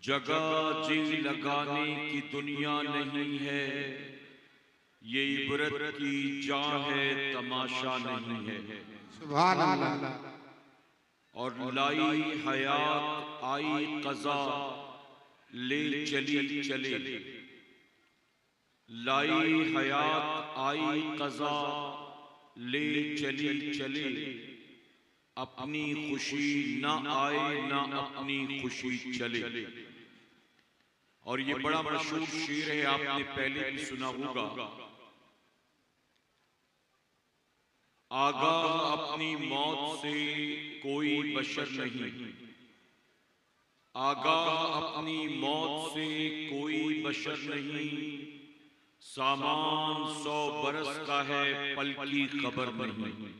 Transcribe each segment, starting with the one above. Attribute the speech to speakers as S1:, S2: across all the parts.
S1: जगह जी लगाने की दुनिया नहीं है, ये इबरत की जा है, तमाशा नहीं है।
S2: सुभान अल्लाह।
S1: और लाई हयात आई कज़ा, ले चली चले। लाई हयात आई कज़ा, ले चली चले। अपनी खुशी ना आए ना अपनी खुशी चले। और ये बड़ा मशहूर शेर है, आपने पहले भी सुना होगा। आगाह अपनी मौत से कोई बशर नहीं, आगाह अपनी मौत से कोई बशर नहीं। सामान 100 बरस का है, पल की खबर नहीं।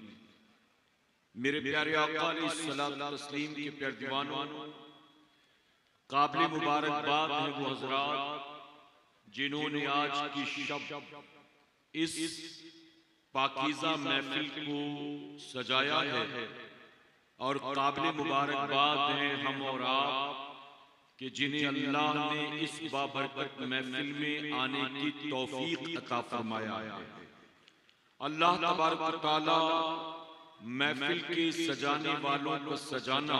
S1: मेरे प्यारे आका अलैहिस्सलातु तस्लीम के प्यारे दीवानों, काबिल मुबारकबाद है वो हजरात जिन्होंने आज की शब इस पाकीज़ा महफिल को सजाया है। और काबिल मुबारकबाद हैं हम और आप कि जिन्हें अल्लाह ने इस बाबरकत महफिल में आने की तौफीक अता फरमाया है। अल्लाह तबारक व तआला महफिल के सजाने वालों को सजाना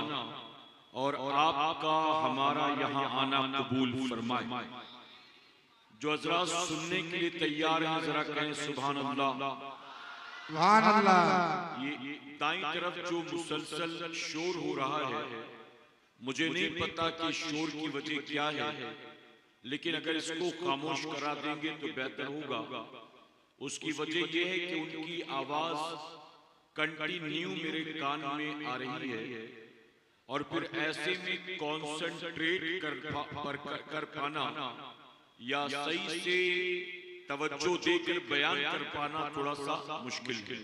S1: और आपका हमारा यहाँ आना कबूल फरमाए। जो हज़रात सुनने के लिए तैयार हैं जरा कहें सुभान अल्लाह।
S2: सुभान अल्लाह।
S1: ये दाईं तरफ जो मुसलसल शोर हो रहा है, मुझे नहीं पता कि शोर की वजह क्या है, लेकिन अगर इसको खामोश करा देंगे तो बेहतर होगा। उसकी वजह यह है कि उनकी आवाज कंटिन्यू मेरे कान में आ रही है और फिर ऐसे में कॉन्सेंट्रेट कर पाना या सही से तवज्जो देकर बयान कर पाना थोड़ा सा मुश्किल है।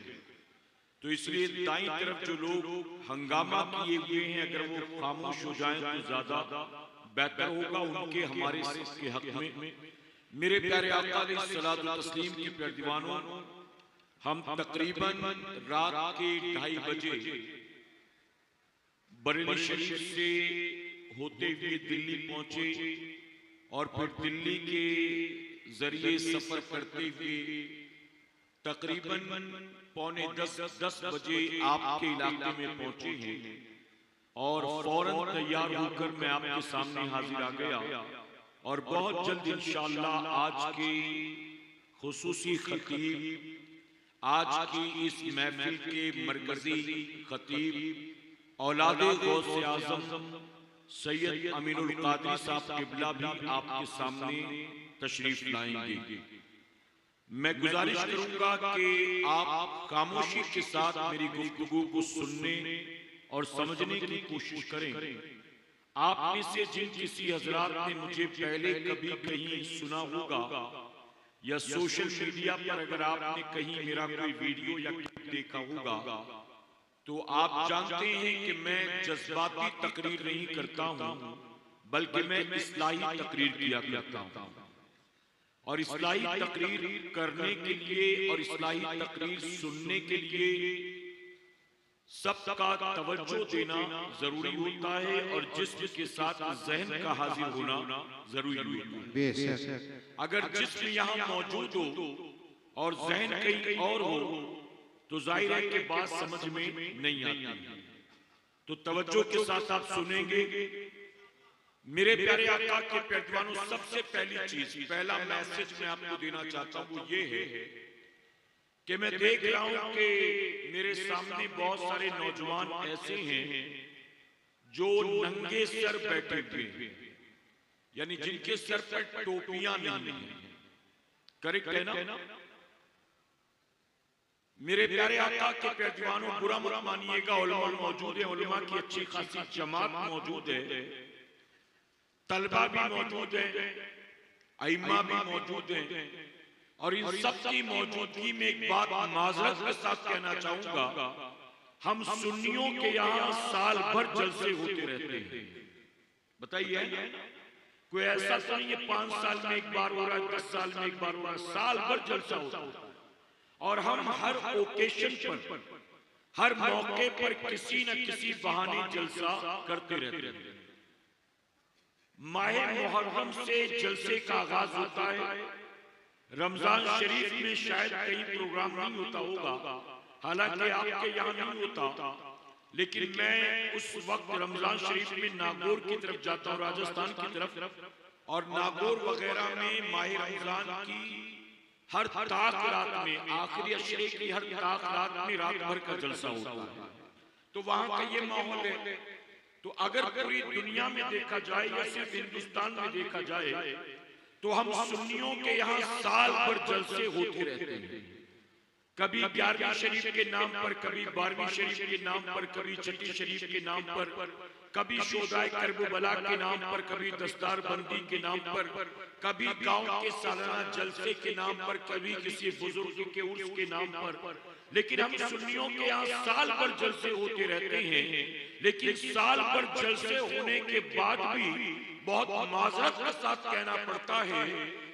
S1: तो इसलिए दाईं तरफ जो लोग हंगामा किए हुए हैं, अगर वो खामोश हो जाएं तो ज्यादा बेहतर होगा उनके हमारे के हक में। मेरे प्यारे आका अलैहिस्सलातु तस्लीम के प्यारे दीवानों, हम तकरीबन रात के 2:30 बजे बरेली शरीफ से होते हुए दिल्ली पहुंचे और फिर दिल्ली के जरिए सफर करते हुए तकरीबन 9:45-10 बजे आपके इलाके में पहुंचे हैं। और फौरन तैयार होकर मैं आपके सामने हाजिर आ गया और बहुत जल्द इंशाअल्लाह आज की खुसूसी खतीब, आज की इस महफिल के मरकजी खतीब औलादे गौसे आज़म सैयद अमीनुल कादरी साहब क़िबला भी आपके सामने तशरीफ लाएंगे। मैं गुजारिश करूंगा कि आप खामोशी के साथ मेरी गुफ्तगू को सुनने और समझने की कोशिश करें। आप में से जिन किसी हजरात ने मुझे पहले कभी कहीं सुना होगा या सोशल मीडिया पर अगर आपने कहीं मेरा कोई वीडियो या क्लिप देखा होगा, तो आप जानते हैं कि मैं जज्बाती तकरीर नहीं करता हूं, बल्कि मैं इस्लाही तकरीर किया करता हूं। और इस्लाही तकरीर करने के लिए और इस्लाही तकरीर सुनने के लिए सबका तवज्जो देना जरूरी होता है और जिस्म के साथ जहन का हाजिर होना जरूरी होता है। अगर जिस्म यहाँ मौजूद हो और जहन कहीं और हो तो जाहिर है कि बात समझ में नहीं आती। तो तवज्जो के साथ आप सुनेंगे। मेरे प्यारे आका के प्यारे दीवानों, सबसे पहली चीज, पहला मैसेज मैं आपको देना चाहता हूं वो ये है कि मैं देख रहा हूं कि मेरे सामने बहुत सारे नौजवान ऐसे हैं जो नंगे सर बैठे हुए हैं, यानी जिनके सर पर टोपियां नहीं है। करेक्ट है ना? मेरे प्यारे आका के प्यारे दीवानों, बुरा मत मानिएगा, उलमा मौजूद है, उलमा की अच्छी खासी जमात मौजूद है, तलबा भी मौजूद है, अइम्मा भी मौजूद है। और इन सब की मौजूदगी में एक बात माजरत के साथ कहना चाहूंगा, हम सुन्नियों के यहाँ साल भर जलसे होते रहते हैं। बताइए, कोई ऐसा तो नहीं है 5 साल में एक बार हो रहा है, 10 साल में एक बार हो रहा है, साल भर जलसा होता है। और हम हर ओकेशन पर, हर मौके पर किसी न किसी बहाने जलसा करते रहते हैं। माह मुहर्रम से जलसे का आगाज होता है। रमजान शरीफ में शायद कहीं प्रोग्राम नहीं होता होगा, हालांकि आपके यहाँ नहीं होता, लेकिन मैं उस वक्त रमजान शरीफ में नागौर की तरफ जाता हूँ, राजस्थान की तरफ, और नागौर वगैरह में माह रमजान की हर ताक रात में, आखिरी अशरे की हर ताक रात में रात भर का जलसा होता है। तो वहां का ये माहौल है। तो अगर पूरी दुनिया में देखा जाए या सिर्फ हिंदुस्तान में देखा जाए तो हम सुन्नियों के यहाँ साल भर जलसे होते रहते हैं। कभी 11वीं शरीफ के नाम पर, कभी 12वीं शरीफ के नाम पर, कभी छठी शरीफ के नाम पर, कभी शोदाए करबला के नाम पर, कभी दस्तार बंदी के नाम पर, कभी गांव के सालाना जलसे के नाम पर, कभी किसी बुजुर्ग के उर्स के नाम पर। लेकिन हम सुन्नियों के यहाँ साल भर जलसे होते रहते हैं। लेकिन साल भर जलसे होने के बाद भी बहुत माजरत के साथ कहना पड़ता है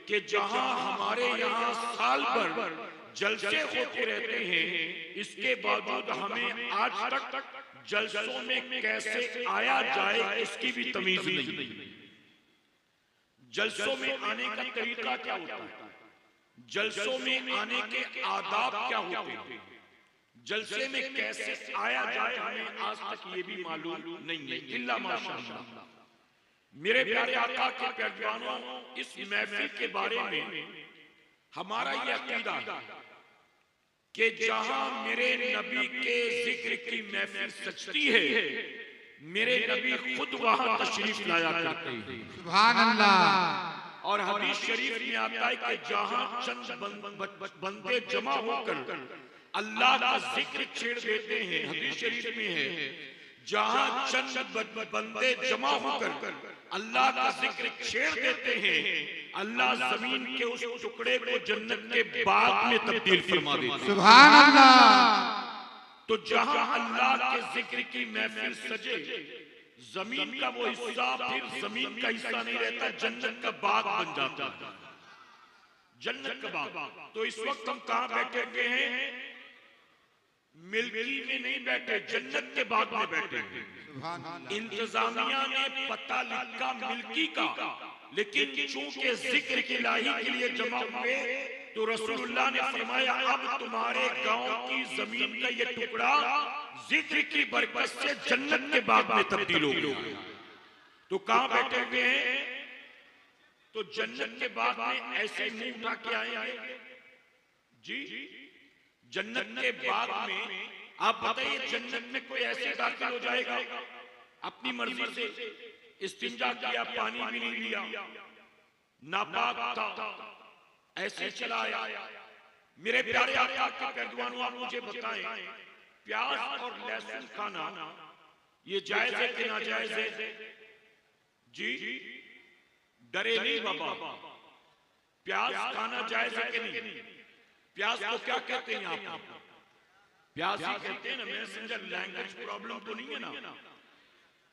S1: कि जहां हमारे यहाँ साल भर जलसे होते रहते हैं, इसके बावजूद हमें आज तक जलसों में कैसे आया जाए इसकी भी तमीज नहीं। जलसों में आने का तरीका क्या होता है, जलसों में आने के आदाब क्या होते हैं, जलसे में कैसे आया जाए, हमें आज तक ये भी मालूम नहीं है। इल्ला माशाअल्लाह। मेरे प्यारे आका के पैगंबरों, इस महफिल के बारे में हमारा यह अकीदा है कि जहां मेरे नबी के जिक्र की महफिल सजती है, मेरे नबी खुद वहां तशरीफ लाया करते हैं।
S2: सुभान अल्लाह।
S1: और हदीस शरीफ में आता है कि जहां चंद बंदे जमा होकर अल्लाह का जिक्र छेड़ देते हैं, हदीस शरीफ में है, जहां चंद बंदे जमा होकर अल्लाह का जिक्र छेड़ देते हैं, अल्लाह जमीन के उस टुकड़े को जन्नत के बाग में तब्दील फरमा देता है।
S2: सुभान अल्लाह।
S1: तो जहां अल्लाह के जिक्र की महफिल सजे, जमीन का वो हिस्सा फिर जमीन का हिस्सा नहीं रहता, जन्नत का बाग बन जाता है, जन्नत का बाग। तो इस वक्त हम कहां बैठे हुए हैं? मिल्की में नहीं बैठे, जन्नत के बाग में बैठे हैं। इंतजामिया ने पता लिखा मिल्की का, लेकिन चूंकि जिक्र की इलाही के लिए जमा हुए तो रसूलुल्लाह ने फरमाया अब तुम्हारे गांव की जमीन का ये टुकड़ा जिक्र की बरकत से जन्नत के बाग में तब्दील हो गया। तो कहां बैठे हुए हैं? तो जन्नत के बाग में ऐसे मुंह उठा के आएंगे जी। जन्नत के बाग में आप बताइए, जन्नत में कोई ऐसे दाखिल हो जाएगा अपनी मर्जी से, इस्तिंजा किया, पानी भी नहीं लिया, नापाक था, ऐसे चला आया। मेरे प्यारे आका के पैगंबरों, आप मुझे बताएं, प्याज और लहसुन खाना ये जायज है कि नाजायज है? जी डरे नहीं बाबा, प्याज खाना जायज है कि नहीं? प्याज को क्या कहते हैं आप? प्याज ही कहते हैं ना, मैं समझा लैंग्वेज प्रॉब्लम तो नहीं है ना,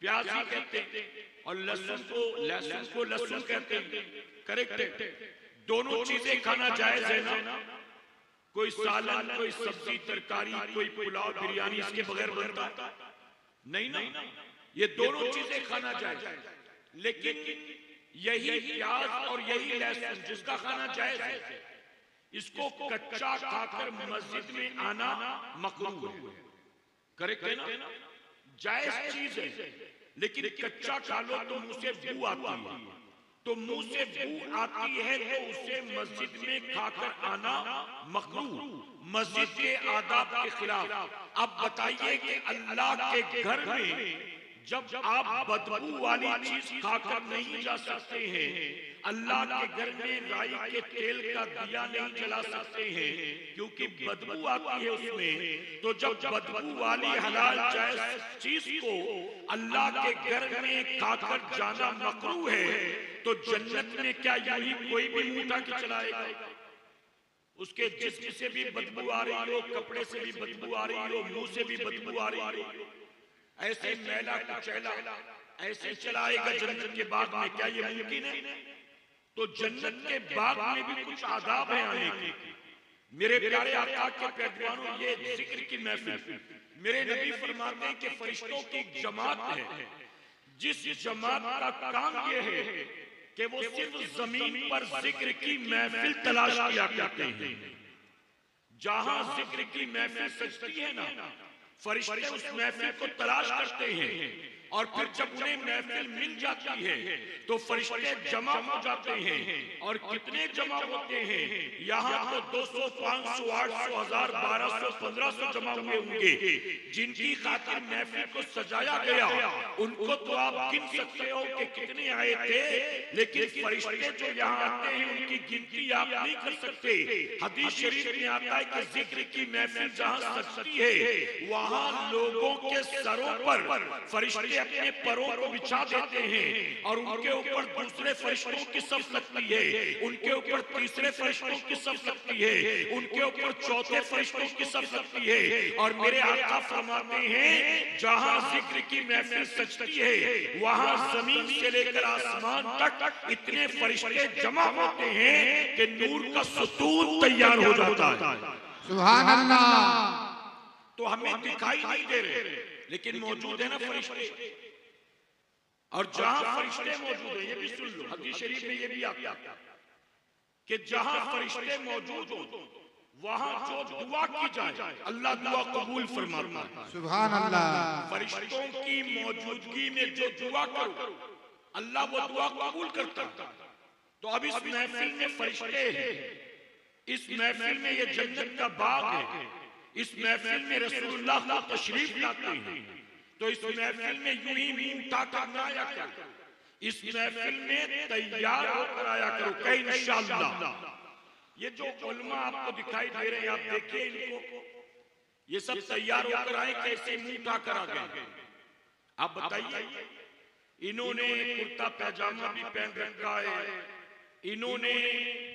S1: प्याज ही कहते हैं। और लहसुन को लहसुन कहते हैं, करेक्ट है। दोनों चीजें खाना जायज है ना? कोई सालन, कोई सब्जी, तरकारी, कोई पुलाव, बिरयानी इसके बगैर बनता नहीं ना, ये दोनों चीजें खाना जायज। लेकिन यही प्याज और यही लहसुन जिसका खाना जायज है, इसको कच्चा खाकर मस्जिद में आना मकरूह है, करेक्ट है ना? जायज चीज है, लेकिन कच्चा खा लो तो मुंह से बू आती है, तो मुंह से बू आती है तो उसे मस्जिद में खाकर आना मकरूह, मस्जिद के आदाब के खिलाफ। अब बताइए कि अल्लाह के घर में जब आप बदबू वाली चीज खाकर नहीं जा सकते हैं, अल्लाह के घर में राई के तेल का दिया नहीं जला सकते हैं क्योंकि बदबू आती है उसमें, तो जब बदबू वाली हलाल जायज चीज को अल्लाह के घर में खाकर जाना मकरूह है, तो जन्नत में क्या यूं ही कोई भी मुंह उठा के चलाएगा? उसके जिस्म से भी बदबू आ रही हो, कपड़े से भी बदबू आ रही हो, मुंह से भी बदबू आ रही हो, ऐसे मैला कुचैला ऐसे चलाएगा जन्नत के बाग में? क्या ये मुमकिन है? तो जन्नत के बाग में भी कुछ आदाब है आने के। मेरे प्यारे आका के पैगंबरों, ये जिक्र की महफिल, मेरे नबी फरमाते हैं कि फरिश्तों की जमात है जिस जमात का काम यह है कि वो सिर्फ जमीन पर जिक्र की महफिल तलाश किया करते हैं, जहां जिक्र की महफिल सजती है ना, फरिश्ते उस महफिल को तलाश करते हैं और फिर जब उन्हें महफिल मिल जाती है तो फरिश्ते जमा हो जाते हैं। और कितने जमा होते हैं? यहाँ तो 200, 500, 800, 1000, 1200, 1500 जमा हुए होंगे। जिनकी खातिर महफिल को सजाया गया उनको तो आप गिन सकते हो कि कितने आए थे, लेकिन फरिश्ते जो यहाँ आते हैं उनकी गिनती आप नहीं कर सकते। हदीस शरीफ में आता है कि जिक्र की महफिल जहाँ सजती है वहाँ लोगों के सरों पर फरिश्ते अपने परों को बिछा देते हैं और उनके ऊपर दूसरे फरिश्तों की सफ लगती है, उनके ऊपर तीसरे फरिश्तों की सफ लगती है, उनके ऊपर चौथे फरिश्तों की सफ लगती है। और मेरे आका फरमाते हैं जहां जिक्र की महफिल सजती है वहां जमीन से लेकर आसमान तक इतने फरिश्ते जमा होते हैं कि नूर का सुतून तैयार हो जाता है।
S2: सुभान अल्लाह।
S1: तो हमें दिखाई नहीं दे रहे लेकिन मौजूद है ना फरिश्ते। और जहां फरिश्ते मौजूद है, ये भी सुन लो, हदीस शरीफ में ये भी आता है कि जहां फरिश्ते मौजूद हो वहां जो दुआ की जाए अल्लाह दुआ कबूल फरमाता है।
S2: सुभान अल्लाह।
S1: फरिश्तों की मौजूदगी में जो दुआ करो अल्लाह वो दुआ कबूल करता है। तो अब इस महफिल में फरिश्ते हैं, इस महफिल में ये जन्नत का बाग है, इस महफिल में रसूलुल्लाह को तशरीफ लाते हैं। तो इस महफिल में यूं ही मुंह उठाकर ना आया करो, इस महफिल में तैयार होकर आया करो कहीं इंशाअल्लाह। ये जो उलमा आपको दिखाई दे रहे हैं आप देखिए इनको, ये सब तैयार होकर आए, कैसे मुंह उठाकर आ गए। आप बताइए, इन्होंने कुर्ता पैजामा भी पहन रखा है, इन्होंने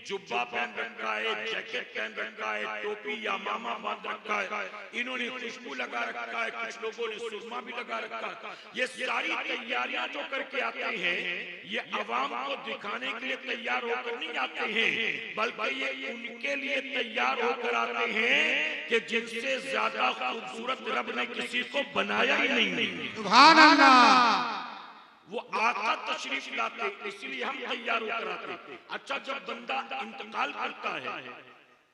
S1: जुब्बा पहन रखा है, जैकेट पहन रखा है, टोपी या मामा बांध रखा है, इन्होंने खुशबू लगा रखा है, कुछ लोगों ने सुरमा भी लगा रखा है। ये सारी तैयारियां जो करके आते हैं ये अवाम को दिखाने के लिए तैयार होकर नहीं आते हैं, बल्कि ये उनके लिए तैयार होकर आते हैं कि जिनसे ज्यादा खूबसूरत रब ने किसी को बनाया ही नहीं।
S2: सुभान अल्लाह।
S1: वो आका तशरीफ लाते, इसलिए हम तैयार होकर आते। अच्छा, जब बंदा इंतकाल करता है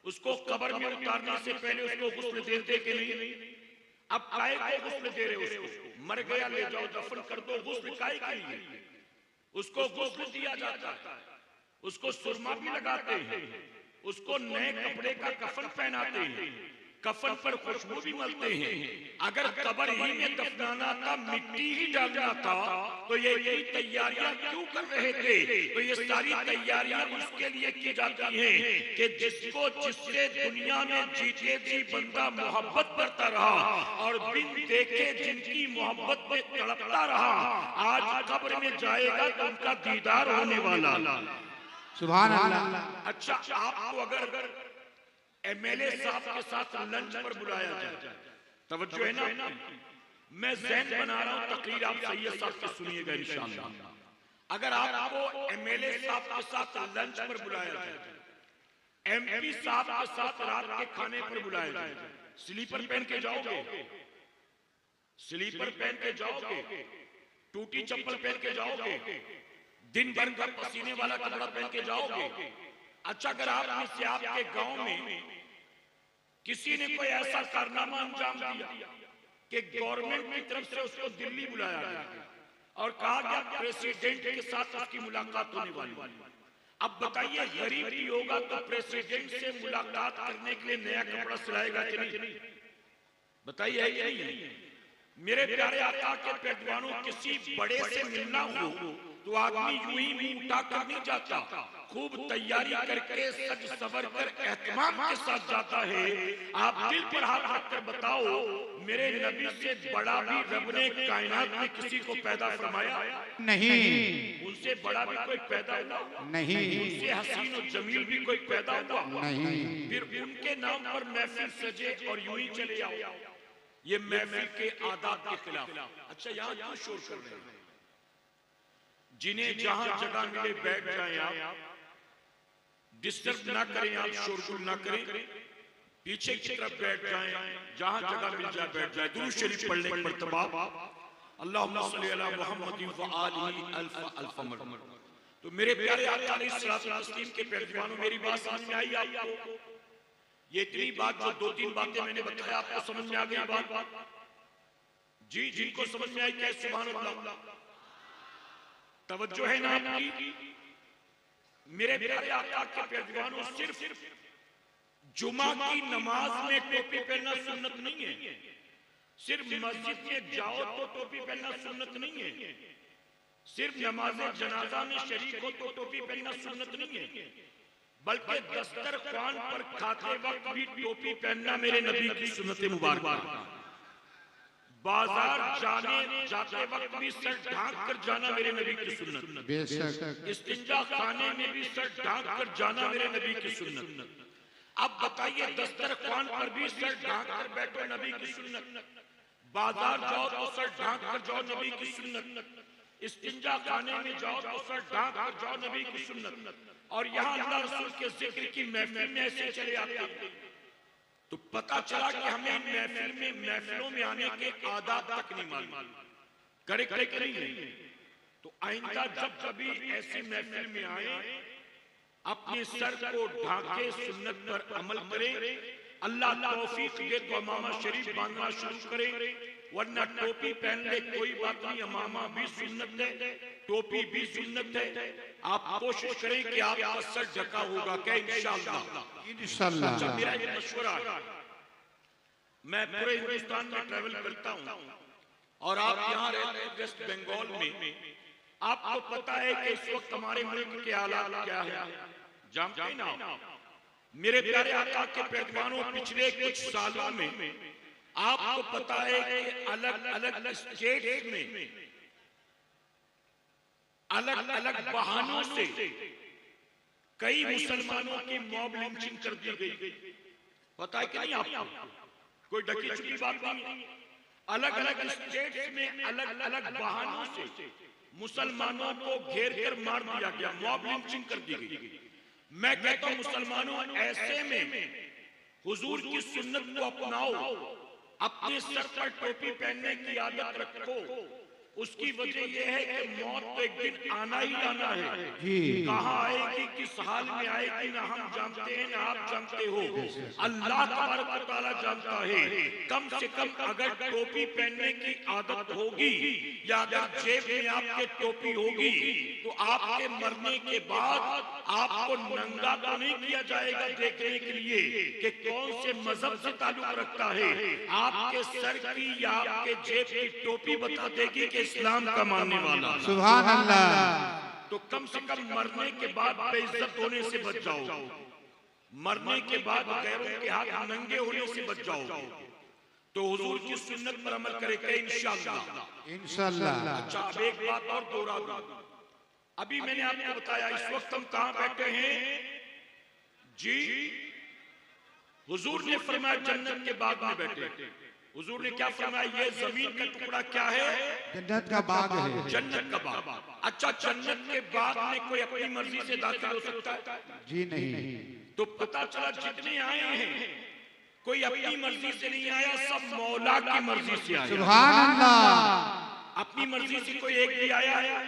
S1: उसको कब्र में उतारने से पहले उसको गुस्ल देते कि नहीं? अब काय को गुस्ल दे रहे उसको? मर गया ले जाओ दफन कर दो, गुस्ल काय के लिए? उसको गुस्ल दिया जाता है, उसको सुरमा भी लगाते हैं, उसको नए कपड़े का कफन पहनाते हैं, कफन पर खुशबू भी मलते हैं। अगर कब्र ही में दफनाना था, मिट्टी ही डालना था, तो ये तैयारियां क्यों कर रहे थे? तो ये सारी तैयारियां उसके लिए की जाती हैं कि जिसको जिससे दुनिया में जीते जी बंदा मोहब्बत करता रहा और बिन देखे जिनकी मोहब्बत में तड़पता रहा, आज कब्र में जाएगा तो उनका दीदार होने वाला।
S2: सुभान अल्लाह।
S1: अच्छा, आपको अगर एमएलए साहब के साथ लंच पर बुलाया जाए, तवज्जो है ना, मैं ज़हन बना रहा हूं, तकरीर आप सैयद साहब की सुनिएगा इंशाअल्लाह। अगर आपको एमएलए साहब के साथ लंच पर बुलाया जाए, एमपी साहब के साथ रात के खाने पर बुलाया जाए, स्लीपर पहन के जाओगे? स्लीपर पहन के जाओगे? टूटी चप्पल पहन के जाओगे? दिन भर का पसीने वाला कपड़ा पहन के जाओगे? अच्छा, अगर आप में से आपके गांव में किसी ने कोई ऐसा कारनामा अंजाम दिया कि गवर्नमेंट की तरफ से उसको दिल्ली बुलाया गया और कहा गया प्रेसिडेंट के साथ उसकी मुलाकात होने वाली, अब बताइए गरीब भी होगा तो प्रेसिडेंट से मुलाकात करने के लिए नया कपड़ा सिलाएगा कि नहीं? बताइए है कि नहीं? मेरे प्यारे आका के पेटवानों, किसी बड़े से मिलना हो तो आदमी यूं ही मुंह उठा कर नहीं जाता, खूब तैयारी करके सज सवर कर एहतमाम के साथ जाता है। आप दिल पर हाथ रखकर बताओ, मेरे नबी से बड़ा भी रब ने कायनात में किसी को पैदा फरमाया?
S2: नहीं।
S1: उनसे बड़ा भी कोई पैदा हुआ?
S2: नहीं।
S1: उनसे हसीन और जमील भी कोई पैदा हुआ?
S2: नहीं।
S1: फिर उनके नाम पर महफिल सजे और यूं ही चले आओ, ये महफिल के आदाब के खिलाफ। अच्छा, यहाँ क्यों शोर कर रहे हैं? जिन्हें जहां जगह मिले बैठ जाएं, आप डिस्टर्ब ना करें, आप शोरगुल ना करें, पीछे की तरफ बैठ जाएं, जहां जगह मिल जाए बैठ जाए। दुरूद शरीफ पढ़ने की मर्तबा अल्लाहुम्मा सल्ली अला मुहम्मद व आलिहि अल्फ अल्फ मरहमत। तो मेरे प्यारे आका अलैहिस्सलाम के पेशवानों, मेरी बात समझ में आई आपको? ये इतनी बात, जो दो तीन बातें मैंने बताया, आपको समझ में आ गई बात? जी, जिनको समझ में आई क्या सुभान अल्लाह, तवज्जो है ना आपकी? मेरे प्यारे आका के पेशवानों, सिर्फ जुमा की नमाज में टोपी पहनना सुन्नत नहीं है। सिर्फ मस्जिद में जाओ तो टोपी पहनना सुन्नत नहीं है। सिर्फ नमाज जनाजा में शरीक हो तो टोपी पहनना सुन्नत नहीं है। बल्कि दस्तरखान पर खाते वक्त भी टोपी पहनना मेरे नबी की सुन्नत मुबारक। बाजार जाते वक्त भी सर ढांक कर जाना मेरे नबी की सुन्नत।
S2: बेशक।
S1: इस्तिंजा खाने में भी सर ढांक कर जाना मेरे नबी की सुन्नत। अब बताइए, दस्तरखान पर भी सर ढांक कर बैठो, नबी की सुन्नत। बाजार जाओ तो सर ढांक कर जाओ, नबी की सुन्नत। इस्तिंजा खाने में जाओ तो सर ढांक कर जाओ, नबी की सुन्नत। और यहाँ अल्लाह रसूल के जिक्र की महफिल में ऐसे चले आते हैं। तो पता चला कि हमें महफिलों में आने के आदाब तक नहीं मालूम, करे नहीं। तो आइंदा जब कभी ऐसी महफिल में आए, अपने सर को ढांके, सुन्नत पर अमल करें। अल्लाह तौफीक दे तो अमामा शरीफ बांधना शुरू करें, वरना टोपी पहन ले कोई बात नहीं, अमामा भी सुन्नत है, टोपी भी सुन्नत है। आप कोशिश करें कि आपका सर ढका होगा क्या? इंशाअल्लाह। मेरा एक मशवरा है, मैं पूरे हिंदुस्तान में ट्रैवल करता हूँ और आप यहाँ रहते हैं वेस्ट बंगाल में। आपको पता है कि इस वक्त हमारे मुल्क के हालात क्या है, जानते हैं ना? मेरे प्यारे आका के पेशवानों, पिछले कुछ सालों में आपको पता है कि अलग अलग स्टेट में अलग अलग बहानों से कई मुसलमानों की मॉब लिंचिंग कर दी गई। पता है कि नहीं आपको? कोई ढकी छुपी बात नहीं। अलग अलग स्टेट में अलग अलग बहानों से मुसलमानों को घेर कर मार दिया गया, मॉब लिंचिंग कर दी गई। मैं कहता हूं मुसलमानों, ऐसे में हुजूर की सुन्नत को अपनाओ, अपने सर पर टोपी पहनने की आदत रखो। उसकी वजह यह है कि मौत तो एक दिन आना ही आना है। कहाँ आएगी, किस हाल में आएगी, ना हम जानते हैं ना आप जानते हो, अल्लाह तबारक व तआला जानता है। कम से कम अगर टोपी पहनने की आदत होगी या अगर जेब में आपके टोपी होगी, तो आपके मरने के बाद आपको नंगा तो नहीं किया जाएगा देखने के लिए कि कौन से मजहब से ताल्लुक रखता है। आपके सर की या आपके जेब की टोपी बता देगी कि इस्लाम का मानने वाला।
S2: सुभान अल्लाह।
S1: तो कम से कम मरने के बाद बेइज्जत होने से बच जाओ, मरने के बाद गैरों के हाथ नंगे होने से बच जाओ। तो हुजूर की सुन्नत पर अमल करेंगे इंशाअल्लाह। अच्छा, अब एक बात और दोहरा दूं। अभी मैंने आपको बताया इस वक्त हम कहां बैठे हैं जी? हुजूर ने फरमाया जन्नत के बाग में बैठे। हुजूर ने क्या फरमाया? ये जमीन का टुकड़ा क्या है?
S2: जन्नत का बाग है।
S1: जन्नत का बाग। अच्छा, जन्नत के बाग में कोई अपनी मर्जी से दाखिल हो सकता है?
S2: जी नहीं।
S1: तो पता चला जितने आए हैं कोई अपनी मर्जी से नहीं आया, सब मौला की मर्जी से आया।
S2: सुभान अल्लाह।
S1: अपनी मर्जी से कोई एक भी आया है,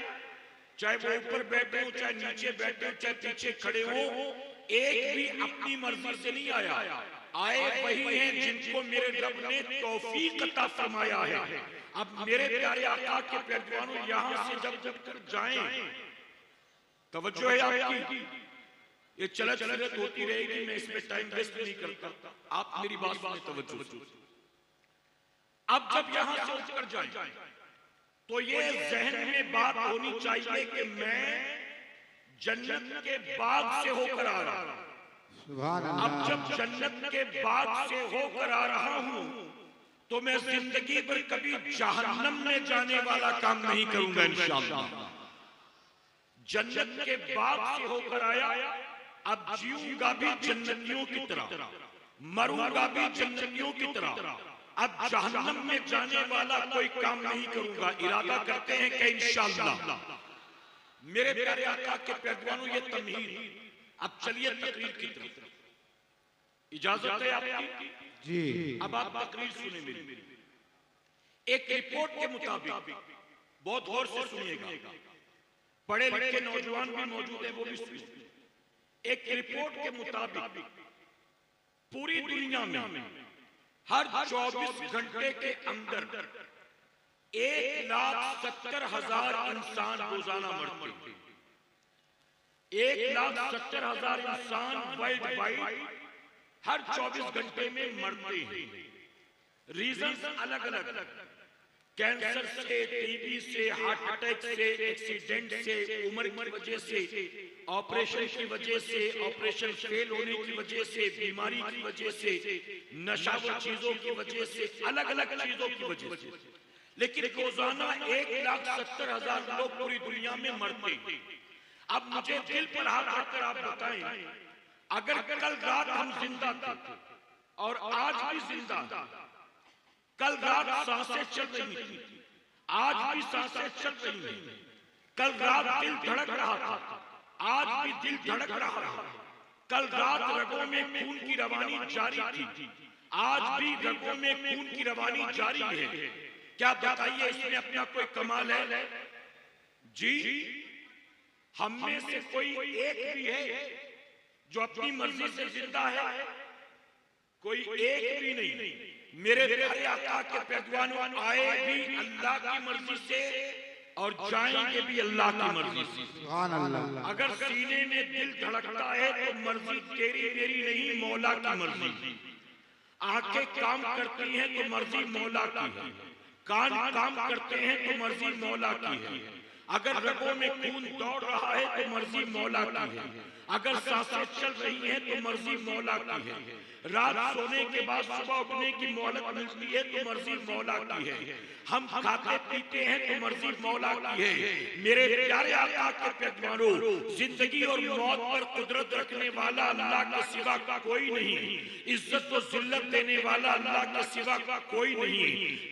S1: चाहे वो ऊपर बैठे हो, चाहे नीचे बैठे हो, चाहे पीछे खड़े हो, एक भी अपनी मर्जी से नहीं आया। आए वही हैं जिनको मेरे रब ने तौफीक अता फरमाया है। अब मेरे प्यारे आका के पेशवानों, यहाँ से जब कर जाएं, तवज्जो है आपकी? ये चलत होती रहेगी, मैं इसमें टाइम वेस्ट नहीं करता, आप मेरी बात में तवज्जो। अब जब यहाँ से उठकर जाएं, तो ये जहन में बात होनी चाहिए कि मैं जन्नत के बाग से होकर आ रहा हूं। अब जब जन्नत के बाग से होकर आ रहा हूं, तो मैं जिंदगी भर कभी जहन्नम में जाने वाला काम नहीं करूंगा इंशाअल्लाह। जन्नत के बाग से होकर आया, अब जीऊंगा भी जन्नतियों की तरह, मरूंगा भी जन्नतियों की तरह। अब जहन्नम में जाने वाला कोई काम नहीं करूंगा। इरादा करते हैं कि इंशाअल्लाह। मेरे प्यारे आका के पेशवानों, ये तमहीद। अब चलिए तकरीर की तरफ, इजाजत है आपकी?
S2: जी।
S1: अब आप तकरीर सुने मेरी। एक रिपोर्ट के मुताबिक, बहुत गौर से सुनिएगा, पढ़े लिखे नौजवान भी मौजूद है, वो भी सुनिए। एक रिपोर्ट के मुताबिक पूरी दुनिया में हर 24 घंटे के अंदर 1,70,000 इंसान रोजाना मरते हैं। 1,70,000 इंसान वर्ल्ड वाइड हर 24 घंटे में मरते हैं। रीजन अलग अलग, कैंसर से, टीबी से, हार्ट अटैक से, एक्सीडेंट से, उम्र की वजह से, ऑपरेशन की वजह से, ऑपरेशन फेल होने की वजह से, बीमारी की वजह से, नशावर चीजों की वजह से, अलग अलग चीजों की वजह से। लेकिन रोजाना 1,70,000 लोग पूरी दुनिया में मरते हैं। अब मुझे दिल पर हाथ रखकर आप बताएं, अगर कल रात हम जिंदा थे और आज भी जिंदा, कल रात सांसें चल रही थी, आज भी सांसें चल रही हैं, कल रात दिल धड़क रहा था, आज भी दिल धड़क रहा है, कल रात रगों में खून की रवानी जारी थी, आज भी रगों में खून की रवानी जारी है। क्या बताइए इसमें अपना कोई कमाल है? जी, हम में से कोई एक भी है जो अपनी मर्जी से जिंदा है? कोई एक भी नहीं। मेरे प्यारे आका के पैगंबरों आए भी अल्लाह की मर्जी से और जाएंगे भी अल्लाह की मर्जी से।
S2: सुभान अल्लाह।
S1: अगर सीने में दिल धड़कता है तो मर्जी तेरी मेरी नहीं, मौला की मर्जी। आंखें काम करती हैं तो मर्जी मौला की है, कान काम करते हैं तो मर्जी मौला की है, अगर रगों में खून दौड़ रहा है तो मर्जी मौला की है, अगर सांसें चल रही हैं तो मर्जी मौला की है, रात सोने के बाद सुबह उठने की मोहलत मिलती है तो मर्जी मौला की है, हम खाते पीते हैं तो मर्जी मौला की है। मेरे प्यारे आका के पैगंबरों, जिंदगी और मौत पर कुदरत रखने वाला अल्लाह के सिवा का कोई नहीं, इज्जत और जिल्लत देने वाला अल्लाह के सिवा का कोई नहीं,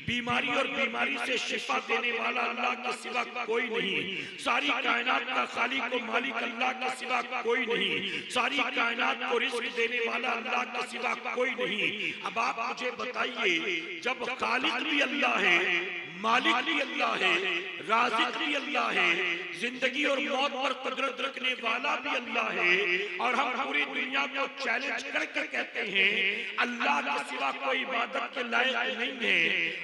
S1: बीमारी और बीमारी से शिफा देने वाला अल्लाह के सिवा का कोई नहीं, सारी कायनात का खालिक और मालिक अल्लाह के सिवा का कोई नहीं, सारी कायनात को रिज़्क देने वाला अल्लाह के सिवा कोई नहीं। अब आप मुझे बताइए, जब खालिक भी अल्लाह है, मालिक भी अल्लाह है, राज़िक भी अल्लाह है, जिंदगी और मौत पर कुदरत रखने वाला भी अल्लाह है, और हम पूरी दुनिया को चैलेंज करके कहते हैं अल्लाह के सिवा कोई इबादत के लायक नहीं है,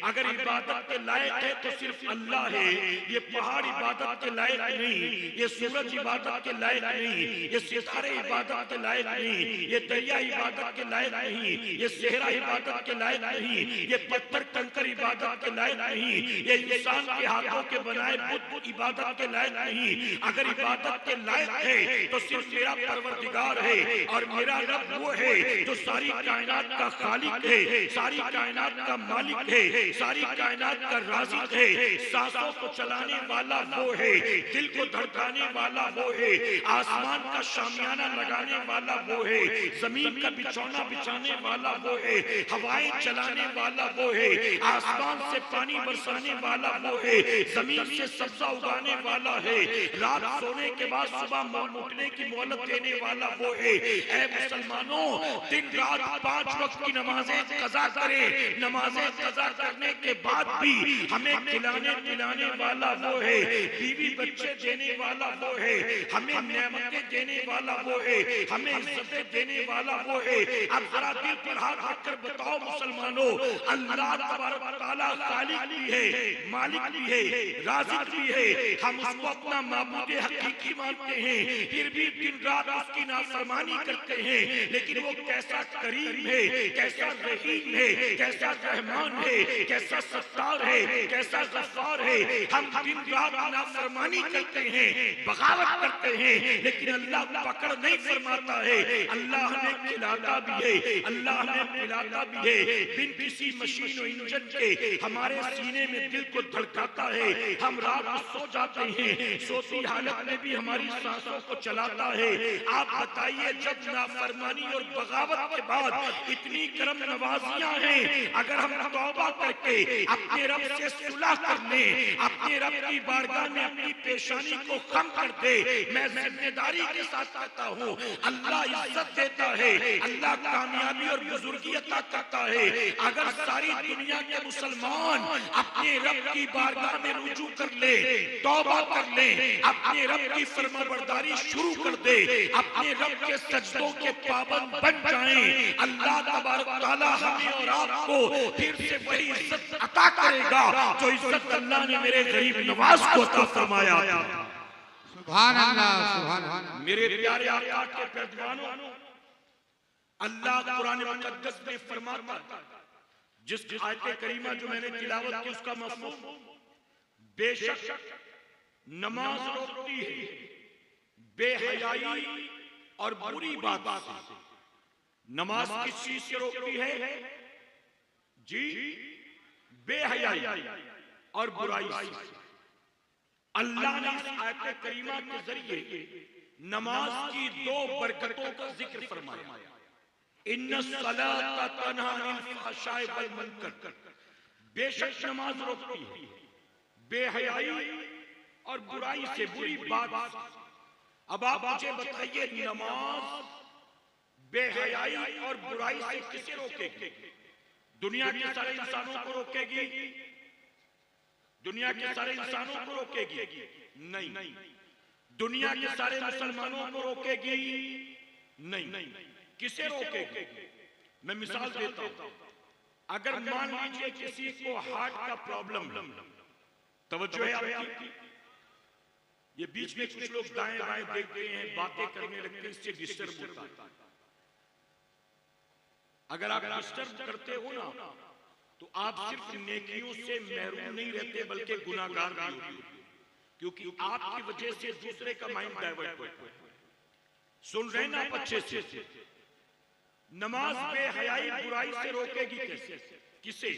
S1: अगर इबादत के लायक है तो सिर्फ अल्लाह है, ये पहाड़ इबादत के लायक नहीं, ये सूरज इबादत के लायक नहीं, ये सितारे इबादत के लायक नहीं, ये दरिया इबादत के लायक नहीं, ये सेहरा इबादत के लायक नहीं, ये पत्थर कंकर इबादत के लायक नहीं, ये इंसान के हाथों के बनाए बुत इबादत के लायक नहीं। अगर इबादत के लायक है तो सिर्फ मेरा परवरदिगार है, और मेरा रब वो है जो सारी कायनात का खालिक है, सारी कायनात का मालिक है, सारी कायनात का राज़िक है, सांसों को चलाने वाला वो है, दिल को धड़काने वाला वो है, आसमान का शामियाना लगाने वाला वो है, जमीन का बिछौना बिछाने वाला वो है, हवाएं चलाने वाला वो है, आसमान से पानी बरसाने वाला वो है, जमीन से सब्जा उगाने वाला है, रात सोने के बाद सुबह उठने की मोहलत देने वाला वो है। ऐ मुसलमानों, दिन रात 5 वक्त की नमाजें कज़ा करें, नमाजें कज़ा करने के बाद भी हमें खिलाने पिलाने वाला वो है, बीवी बच्चे देने वाला वो है, हमें नेमतें देने वाला वो है, हमें इज्जतें देने वाला वो है। अब जरा दिल पर हाथ रखकर बताओ मुसलमानों, अल्लाह तबारक व तआला खालिक भी है, मालिक भी है, राज़िक भी है, हम उसको अपना माबूद हकीकी मानते हैं, फिर भी दिन रात उसकी नाफरमानी करते हैं, लेकिन वो कैसा करीम है, कैसा रहीम है, कैसा रहमान है, कैसा सत्तार है, कैसा गफ्फार है। हम दिन रात नाफरमानी करते हैं, बगावत करते हैं, लेकिन अल्लाह पकड़ नहीं फरमाता है। अल्लाह हमें खिलाता भी है, अल्लाह हमें पिलाता भी है, बिन किसी मशीन और इंजन के हमारे सीने में दिल को धड़काता है, हम रात को सो जाते हैं, सोती हालत में भी हमारी सांसों को चलाता है। आप बताइए, जब नाफरमानी और बगावत के बाद इतनी करम नवाजियां हैं, अगर हम तौबा करके अपने रब से सुलह करने, अपने रब की बारगाह में अपनी पेशानी को कम कर दे, मैं जिम्मेदारी के साथ कहता हूँ, अल्लाह इज्जत देता है, अल्लाह कामयाबी और बुजुर्गी अता करता है। अगर सारी दुनिया के मुसलमान अपने अपने रब की बारगाह में रुजू कर ले, तौबा कर ले, अपने रब की फरमाबरदारी शुरू कर दे, अपने रब के सजदों के पाबंद बन जाएं, अल्लाह तबारक व तआला हमें और आपको फिर से वही इज्जत अता करेगा जो इज्जत अल्लाह ने मेरे गरीब नवाज को अता फरमाया था।
S2: सुभान अल्लाह, सुभान अल्लाह।
S1: मेरे प्यारे आका के पैदवानों, अल्लाह कुरान मुकद्दस में फरमाता है, जिस आयत करीमा जो मैंने तिलावत की उसका मफहूम, बेशक नमाज रोकती है बेहयाई और बुरी बात से। नमाज किस चीज से रोकती है जी? बेहयाई और बुराई से। अल्लाह ने इस आयत करीमा के जरिए नमाज की दो बरकतों का जिक्र फरमाया। इन्ना सलाता तन्हा अनिल फहशाए वल मुनकर, बेशक नमाज रोकती है बेहयाई और बुराई से, बुरी बात से। अब आप मुझे बताइए, नमाज बेहयाई और बुराई से किसे रोकेगी? दुनिया के सारे इंसानों को रोकेगी? दुनिया के सारे इंसानों को रोकेगी? नहीं। दुनिया के सारे मुसलमानों को रोकेगी? नहीं। किसे रोकेगी? मैं मिसाल देता हूं। अगर मान लीजिए किसी को हार्ट का प्रॉब्लम, तवज्जो है आपकी, ये बीच में कुछ लोग दाएं बाएं देखते हैं, बातें करने लगते हैं, इससे डिस्टर्ब होता है। अगर आप डिस्टर्ब करते हो ना, तो आप सिर्फ नेकियों से महरूम नहीं रहते बल्कि गुनाहगार भी होते हो, क्योंकि आपकी वजह से दूसरे का माइंड डाइवर्ट होता है। सुन रहे ना आप अच्छे से? नमाज बेहयाई बुराई से रोकेगी कैसे? किसे?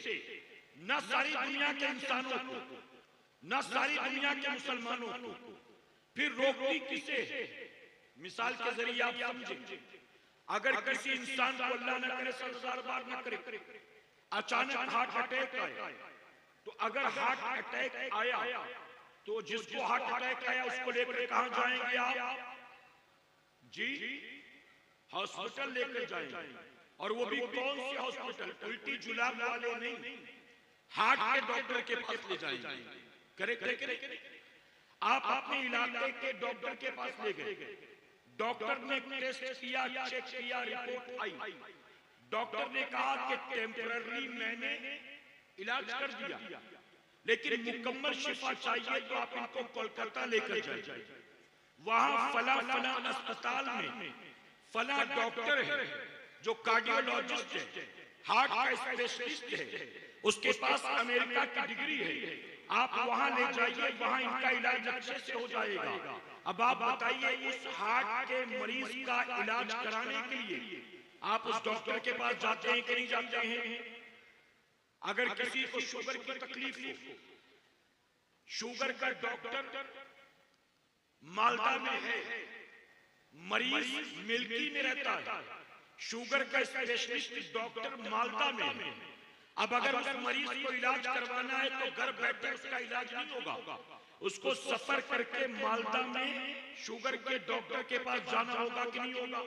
S1: न सारी दुनिया के इंसानों को, न सारी दुनिया के मुसलमानों को। फिर रोकती किसे? मिसाल के जरिए आप समझेंगे। अगर किसी इंसान को अल्लाह न करे, 1000 बार न करे, अचानक हार्ट अटैक आया, तो अगर हार्ट अटैक आया तो जिसको हार्ट अटैक आया उसको लेकर कहां जाएंगे आप जी? हॉस्पिटल लेकर जाएंगे। और वो भी कौन से हॉस्पिटल? उल्टी जुलाब वाले नहीं, हार्ट के डॉक्टर के पास ले जाएंगे। करे आप अपने इलाके के डॉक्टर के पास ले गए, डॉक्टर ने टेस्ट किया, चेक किया, रिपोर्ट आई, डॉक्टर ने कहा कि टेम्पररी मैंने इलाज कर दिया, लेकिन मुकम्मल शिफा चाहिए तो आप इनको कोलकाता लेकर जाइए। वहां फला अस्पताल में फला डॉक्टर है जो कार्डियोलॉजिस्ट है, हार्ट का स्पेशलिस्ट है, उसके पास अमेरिका की डिग्री है। आप वहां ले जाइए, वहां इनका इलाज अच्छे से हो जाएगा। अब आप बताइए, उस हार्ट के मरीज का इलाज कराने के लिए आप उस डॉक्टर के पास जाते हैं कि नहीं जाते हैं? अगर किसी को शुगर की तकलीफ हो, शुगर का डॉक्टर मालदा में है, मरीज मिल्की में रहता है, शुगर का स्पेशलिस्ट डॉक्टर मालदा में है। अब अगर उस मरीज को इलाज करवाना है तो घर बैठे उसका इलाज नहीं होगा, उसको सफर करके मालदा में शुगर के डॉक्टर के पास जाना होगा कि नहीं होगा?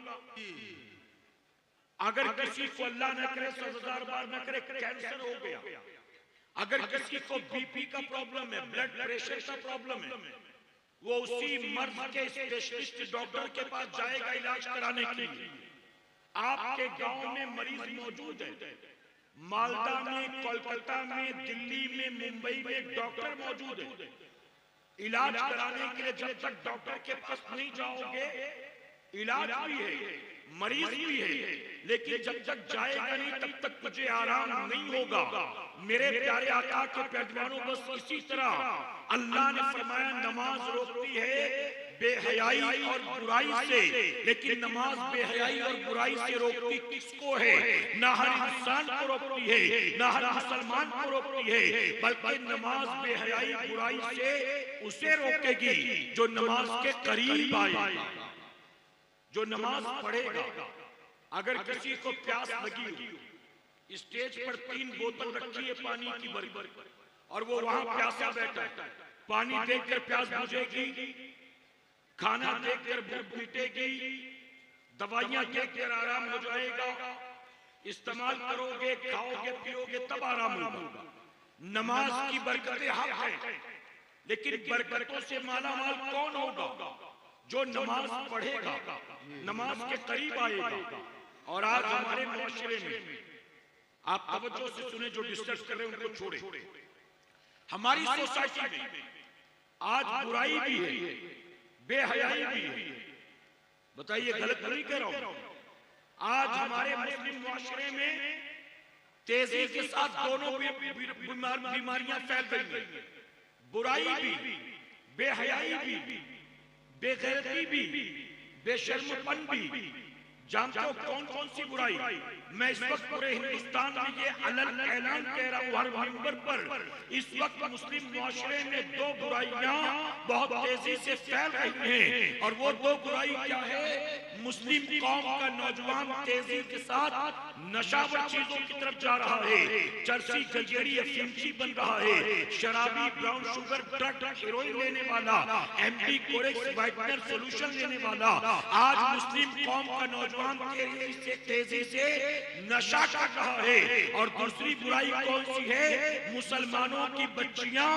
S1: अगर किसी को अल्लाह न करे, 1000 बार न करे, कैंसर हो गया, अगर किसी को बीपी का प्रॉब्लम है, ब्लड प्रेशर का प्रॉब्लम है, वो उसी मर्ज के स्पेशलिस्ट डॉक्टर के पास जाएगा इलाज कराने के लिए। आपके गांव में मरीज मौजूद है, मालदा में, कोलकाता में, दिल्ली में, मुंबई में डॉक्टर मौजूद है। इलाज कराने के लिए जब तक डॉक्टर के पास नहीं जाओगे, इलाज भी है, मरीज भी है, लेकिन जब तक जाएगा नहीं तब तक तुझे आराम नहीं होगा। मेरे प्यारे आका के पैदवानों, बस इसी तरह अल्लाह ने फरमाया नमाज रोकती है बेहयाई और बुराई से, लेकिन नमाज बेहयाई और बुराई से रोकती किसको है? ना हर इंसान को रोकती है, ना हर मुसलमान को रोकती है, बल्कि नमाज बेहयाई बुराई से उसे रोकेगी जो नमाज के करीब आएगा, जो नमाज पढ़ेगा। अगर किसी को प्यास लगी हो, स्टेज पर 3 बोतल रखी है पानी की भरी, और वो वहां प्यासा बैठा है, पानी देखकर प्यास बुझेगी, खाना देखकर भूख मिटेगी, दवाइयां देखकर आराम हो जाएगा, इस्तेमाल करोगे, खाओगे, पियोगे, तब आराम होगा। नमाज की बरकतें हक है, लेकिन बरकतों से माला माल कौन होगा? जो नमाज पढ़ेगा, नमाज के करीब आएगा। और आज हमारे मुआशरे में, आप तवज्जो से सुने, जो डिस्कस कर रहे हैं उनको छोड़े, हमारी सोसाइटी में आज बुराई भी है, बेहयाई भी है। बताइए, गलत नहीं कह रहा हूं? आज हमारे मुस्लिम मुआशरे में तेजी के साथ दोनों बीमारियां फैल गई हैं। बुराई भी, बेहयाई भी, बेगैरती भी, बेशर्मपन भी। जानते हो कौन कौन सी बुराई? मैं इस वक्त पूरे हिंदुस्तान में ये अलग ऐलान कह रहा हूं हर मिंबर पर, इस वक्त मुस्लिम मुआशरे में दो बुराइयां बहुत तेजी से फैल रही हैं। और वो दो बुराई क्या है? मुस्लिम कौम का नौजवान तेजी के साथ नशावर चीजों की तरफ जा रहा है, चरसी, गंजेड़ी, अफीम बन रहा है, शराबी, ब्राउन शुगर, ड्रग, हेरोइन लेने वाला, एमडी, कोरेक्स, वाइटनर सोल्यूशन लेने वाला। आज मुस्लिम कौम का नौजवान तेजी से नशा कर रहा है। और दूसरी बुराई कौन सी है? मुसलमानों की बच्चियां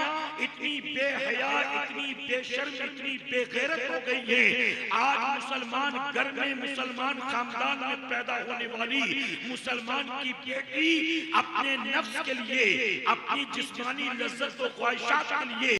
S1: इतनी बेहया, इतनी बेशर्म, इतनी बेगैरत हो गई है। आज मुसलमान घर में, मुसलमान खानदान में पैदा होने वाली मुसलमान की बेटी अपने नफ्स के लिए, अपनी जिस्मानी लज्जत और ख्वाहिशात के लिए